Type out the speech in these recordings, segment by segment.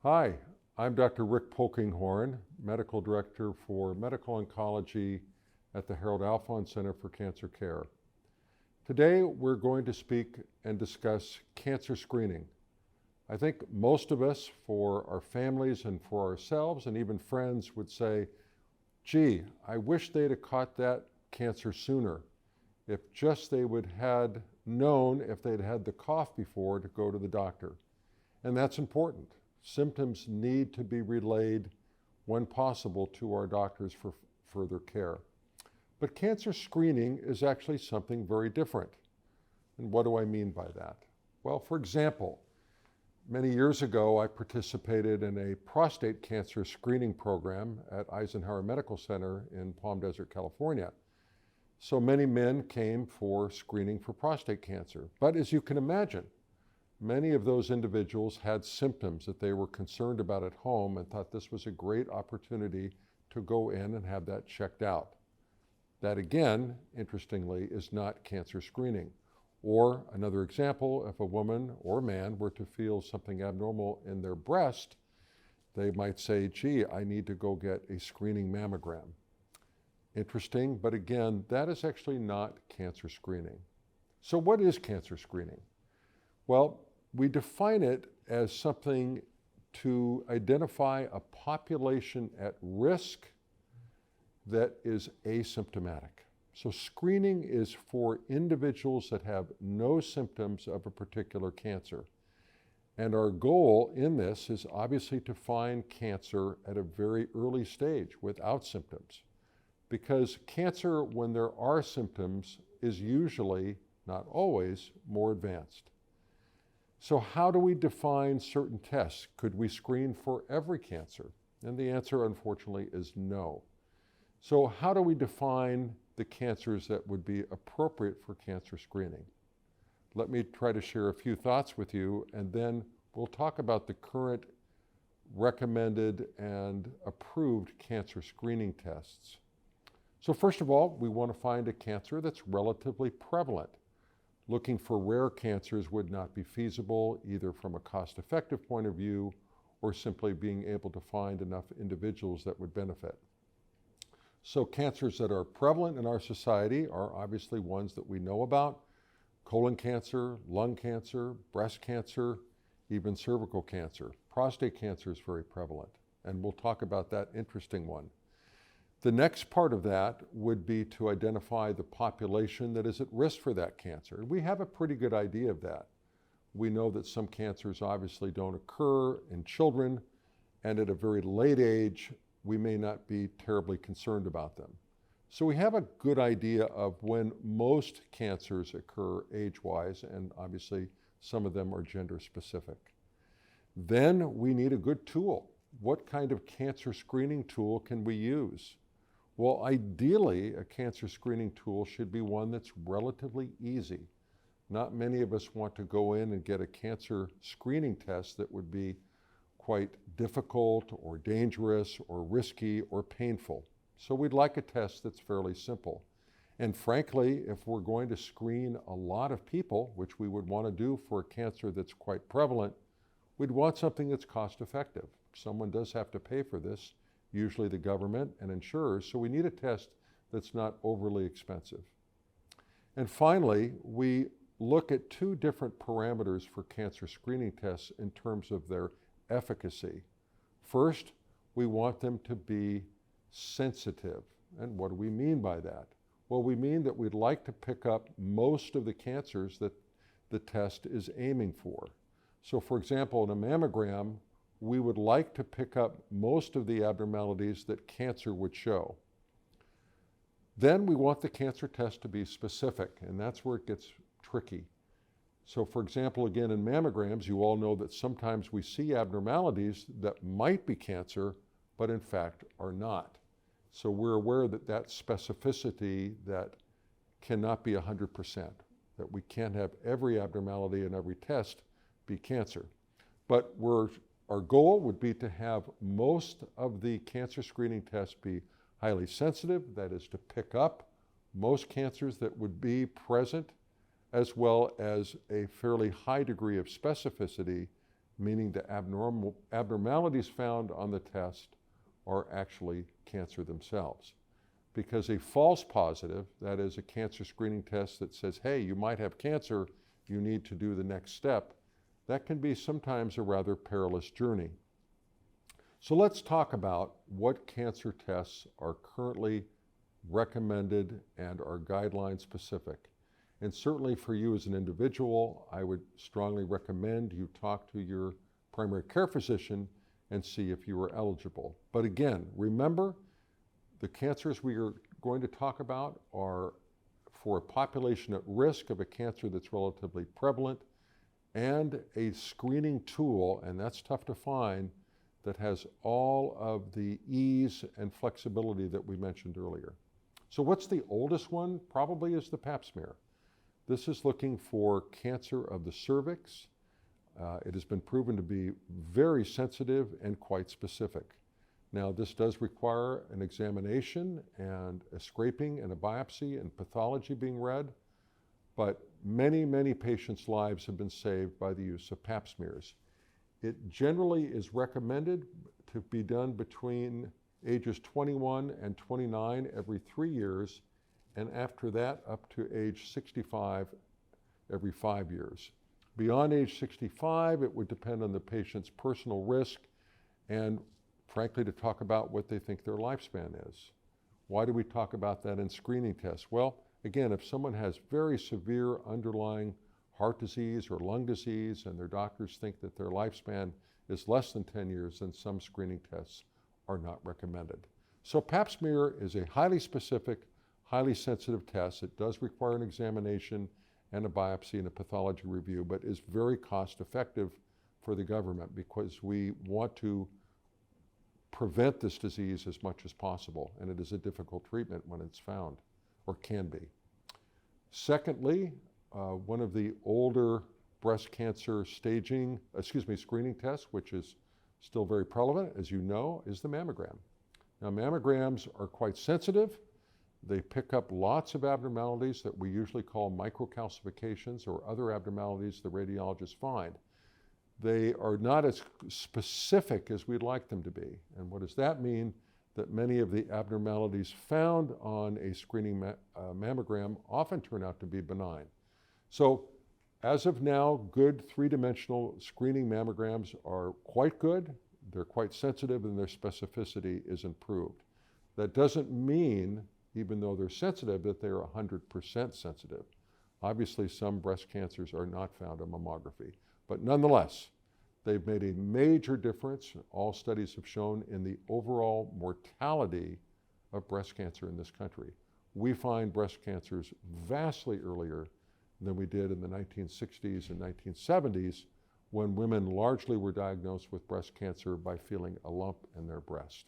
Hi, I'm Dr. Rick Polkinghorn, Medical Director for Medical Oncology at the Harold Alfond Center for Cancer Care. Today we're going to speak and discuss cancer screening. I think most of us, for our families and for ourselves and even friends, would say, gee, I wish they'd have caught that cancer sooner. If just they would had known if they'd had the cough before to go to the doctor. And that's important. Symptoms need to be relayed when possible to our doctors for further care. But cancer screening is actually something very different. And what do I mean by that? Well, for example, many years ago, I participated in a prostate cancer screening program at Eisenhower Medical Center in Palm Desert, California. So many men came for screening for prostate cancer. But as you can imagine, many of those individuals had symptoms that they were concerned about at home and thought this was a great opportunity to go in and have that checked out. That again, interestingly, is not cancer screening. Or another example, if a woman or man were to feel something abnormal in their breast, they might say, gee, I need to go get a screening mammogram. Interesting, but again, that is actually not cancer screening. So what is cancer screening? Well, we define it as something to identify a population at risk that is asymptomatic. So screening is for individuals that have no symptoms of a particular cancer. And our goal in this is obviously to find cancer at a very early stage without symptoms. Because cancer, when there are symptoms, is usually, not always, more advanced. So how do we define certain tests? Could we screen for every cancer? And the answer, unfortunately, is no. So how do we define the cancers that would be appropriate for cancer screening? Let me try to share a few thoughts with you, and then we'll talk about the current recommended and approved cancer screening tests. So first of all, we want to find a cancer that's relatively prevalent. Looking for rare cancers would not be feasible, either from a cost-effective point of view or simply being able to find enough individuals that would benefit. So cancers that are prevalent in our society are obviously ones that we know about: colon cancer, lung cancer, breast cancer, even cervical cancer. Prostate cancer is very prevalent, and we'll talk about that interesting one. The next part of that would be to identify the population that is at risk for that cancer. We have a pretty good idea of that. We know that some cancers obviously don't occur in children, and at a very late age, we may not be terribly concerned about them. So we have a good idea of when most cancers occur age-wise, and obviously some of them are gender-specific. Then we need a good tool. What kind of cancer screening tool can we use? Well, ideally, a cancer screening tool should be one that's relatively easy. Not many of us want to go in and get a cancer screening test that would be quite difficult or dangerous or risky or painful. So we'd like a test that's fairly simple. And frankly, if we're going to screen a lot of people, which we would want to do for a cancer that's quite prevalent, we'd want something that's cost effective. Someone does have to pay for this, usually the government and insurers, so we need a test that's not overly expensive. And finally, we look at two different parameters for cancer screening tests in terms of their efficacy. First, we want them to be sensitive. And what do we mean by that? Well, we mean that we'd like to pick up most of the cancers that the test is aiming for. So for example, in a mammogram, we would like to pick up most of the abnormalities that cancer would show. Then we want the cancer test to be specific, and that's where it gets tricky. So for example, again, in mammograms, you all know that sometimes we see abnormalities that might be cancer, but in fact are not. So we're aware that that specificity that cannot be 100%, that we can't have every abnormality in every test be cancer. But our goal would be to have most of the cancer screening tests be highly sensitive, that is to pick up most cancers that would be present, as well as a fairly high degree of specificity meaning the abnormalities found on the test are actually cancer themselves. Because a false positive, that is a cancer screening test that says, hey, you might have cancer, you need to do the next step, that can be sometimes a rather perilous journey. So let's talk about what cancer tests are currently recommended and are guideline specific. And certainly for you as an individual, I would strongly recommend you talk to your primary care physician and see if you are eligible. But again, remember, the cancers we are going to talk about are for a population at risk of a cancer that's relatively prevalent, and a screening tool, and that's tough to find, that has all of the ease and flexibility that we mentioned earlier. So what's the oldest one? Probably is the Pap smear. This is looking for cancer of the cervix. It has been proven to be very sensitive and quite specific. Now, this does require an examination and a scraping and a biopsy and pathology being read, but many, many patients' lives have been saved by the use of Pap smears. It generally is recommended to be done between ages 21 and 29 every 3 years, and after that up to age 65 every 5 years. Beyond age 65, it would depend on the patient's personal risk and, frankly, to talk about what they think their lifespan is. Why do we talk about that in screening tests? Well, again, if someone has very severe underlying heart disease or lung disease and their doctors think that their lifespan is less than 10 years, then some screening tests are not recommended. So Pap smear is a highly specific, highly sensitive test. It does require an examination and a biopsy and a pathology review, but is very cost effective for the government because we want to prevent this disease as much as possible, and it is a difficult treatment when it's found, or can be. Secondly, one of the older breast cancer screening tests, which is still very prevalent, as you know, is the mammogram. Now, mammograms are quite sensitive. They pick up lots of abnormalities that we usually call microcalcifications or other abnormalities the radiologists find. They are not as specific as we'd like them to be. And what does that mean? That many of the abnormalities found on a screening mammogram often turn out to be benign. So as of now, good three-dimensional screening mammograms are quite good. They're quite sensitive and their specificity is improved. That doesn't mean, even though they're sensitive, that they're 100% sensitive. Obviously, some breast cancers are not found on mammography. But nonetheless, they've made a major difference, all studies have shown, in the overall mortality of breast cancer in this country. We find breast cancers vastly earlier than we did in the 1960s and 1970s, when women largely were diagnosed with breast cancer by feeling a lump in their breast.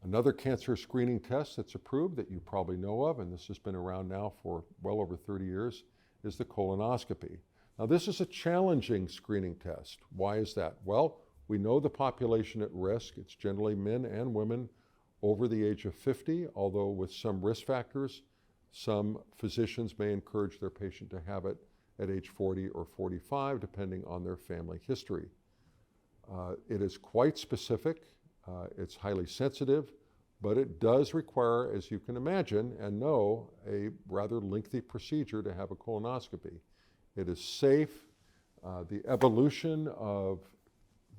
Another cancer screening test that's approved that you probably know of, and this has been around now for well over 30 years, is the colonoscopy. Now, this is a challenging screening test. Why is that? Well, we know the population at risk. It's generally men and women over the age of 50, although with some risk factors, some physicians may encourage their patient to have it at age 40 or 45, depending on their family history. It is quite specific. It's highly sensitive, but it does require, as you can imagine and know, a rather lengthy procedure to have a colonoscopy. It is safe. The evolution of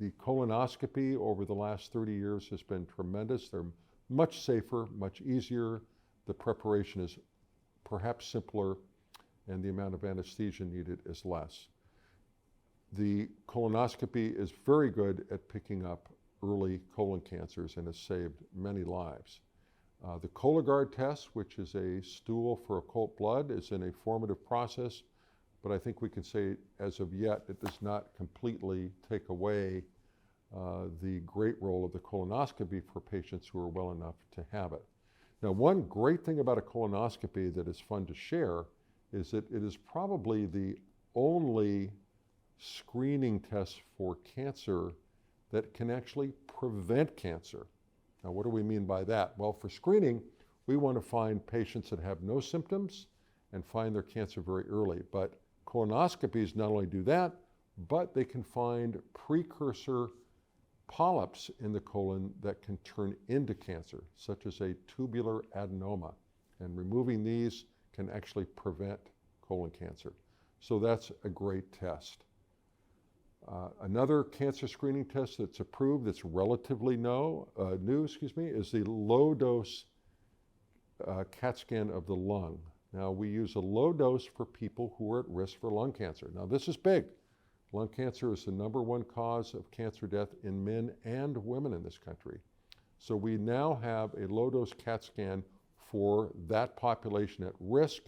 the colonoscopy over the last 30 years has been tremendous. They're much safer, much easier. The preparation is perhaps simpler, and the amount of anesthesia needed is less. The colonoscopy is very good at picking up early colon cancers and has saved many lives. The Cologuard test, which is a stool for occult blood, is in a formative process, but I think we can say as of yet it does not completely take away the great role of the colonoscopy for patients who are well enough to have it. Now, one great thing about a colonoscopy that is fun to share is that it is probably the only screening test for cancer that can actually prevent cancer. Now, what do we mean by that? Well, for screening, we want to find patients that have no symptoms and find their cancer very early. But colonoscopies not only do that, but they can find precursor polyps in the colon that can turn into cancer, such as a tubular adenoma. And removing these can actually prevent colon cancer. So that's a great test. Another cancer screening test that's approved that's relatively new, is the low-dose CAT scan of the lung. Now, we use a low dose for people who are at risk for lung cancer. Now, this is big. Lung cancer is the #1 cause of cancer death in men and women in this country. So we now have a low-dose CAT scan for that population at risk.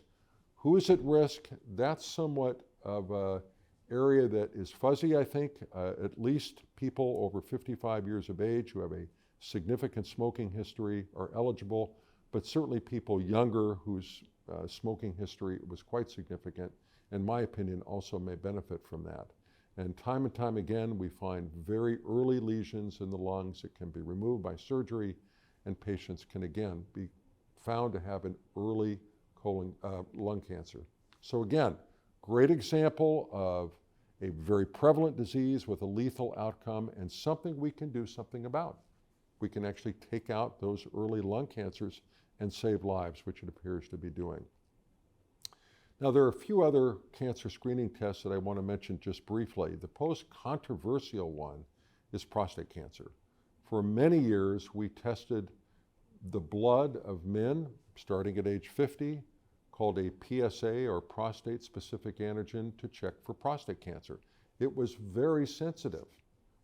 Who is at risk? That's somewhat of an area that is fuzzy, I think. At least people over 55 years of age who have a significant smoking history are eligible, but certainly people younger whose smoking history was quite significant, in my opinion, also may benefit from that. And time again, we find very early lesions in the lungs that can be removed by surgery, and patients can again be found to have an early lung cancer. So again, great example of a very prevalent disease with a lethal outcome and something we can do something about. We can actually take out those early lung cancers and save lives, which it appears to be doing. Now, there are a few other cancer screening tests that I want to mention just briefly. The most controversial one is prostate cancer. For many years, we tested the blood of men starting at age 50, called a PSA, or prostate-specific antigen, to check for prostate cancer. It was very sensitive.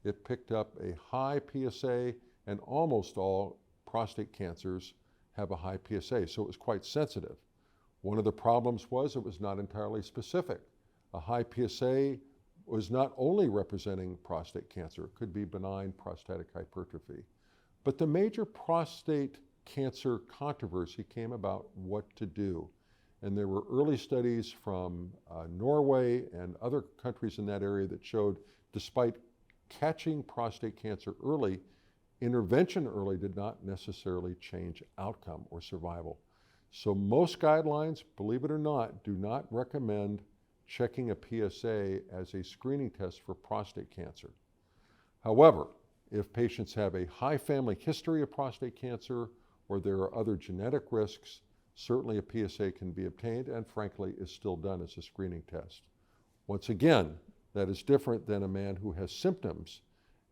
It picked up a high PSA, and almost all prostate cancers have a high PSA, so it was quite sensitive. One of the problems was it was not entirely specific. A high PSA was not only representing prostate cancer, it could be benign prostatic hypertrophy. But the major prostate cancer controversy came about what to do. And there were early studies from Norway and other countries in that area that showed, despite catching prostate cancer early, intervention early did not necessarily change outcome or survival. So most guidelines, believe it or not, do not recommend checking a PSA as a screening test for prostate cancer. However, if patients have a high family history of prostate cancer or there are other genetic risks, certainly a PSA can be obtained and frankly is still done as a screening test. Once again, that is different than a man who has symptoms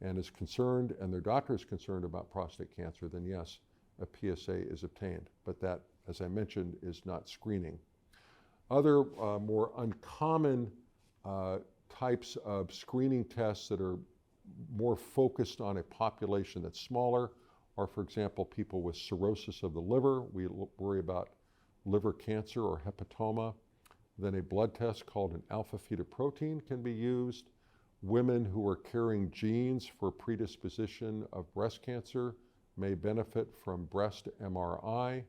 and is concerned and their doctor is concerned about prostate cancer, then yes, a PSA is obtained. But that, as I mentioned, is not screening. Other more uncommon types of screening tests that are more focused on a population that's smaller are, for example, people with cirrhosis of the liver. We worry about liver cancer or hepatoma. Then a blood test called an alpha-fetoprotein can be used. Women who are carrying genes for predisposition of breast cancer may benefit from breast MRI.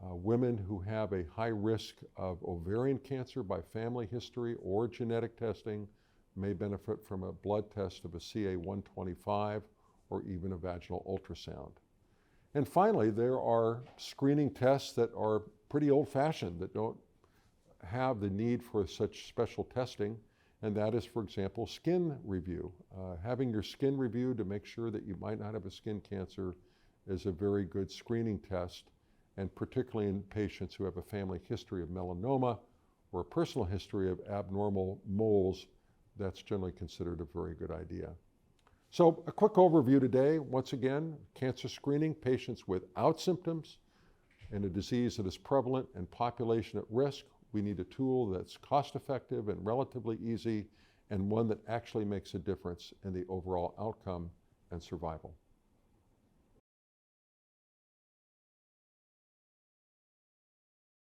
Women who have a high risk of ovarian cancer by family history or genetic testing may benefit from a blood test of a CA-125 or even a vaginal ultrasound. And finally, there are screening tests that are pretty old-fashioned that don't have the need for such special testing, and that is, for example, skin review. Having your skin reviewed to make sure that you might not have a skin cancer is a very good screening test, and particularly in patients who have a family history of melanoma or a personal history of abnormal moles, that's generally considered a very good idea. So a quick overview today. Once again, cancer screening, patients without symptoms and a disease that is prevalent and population at risk. We need a tool that's cost-effective and relatively easy, and one that actually makes a difference in the overall outcome and survival.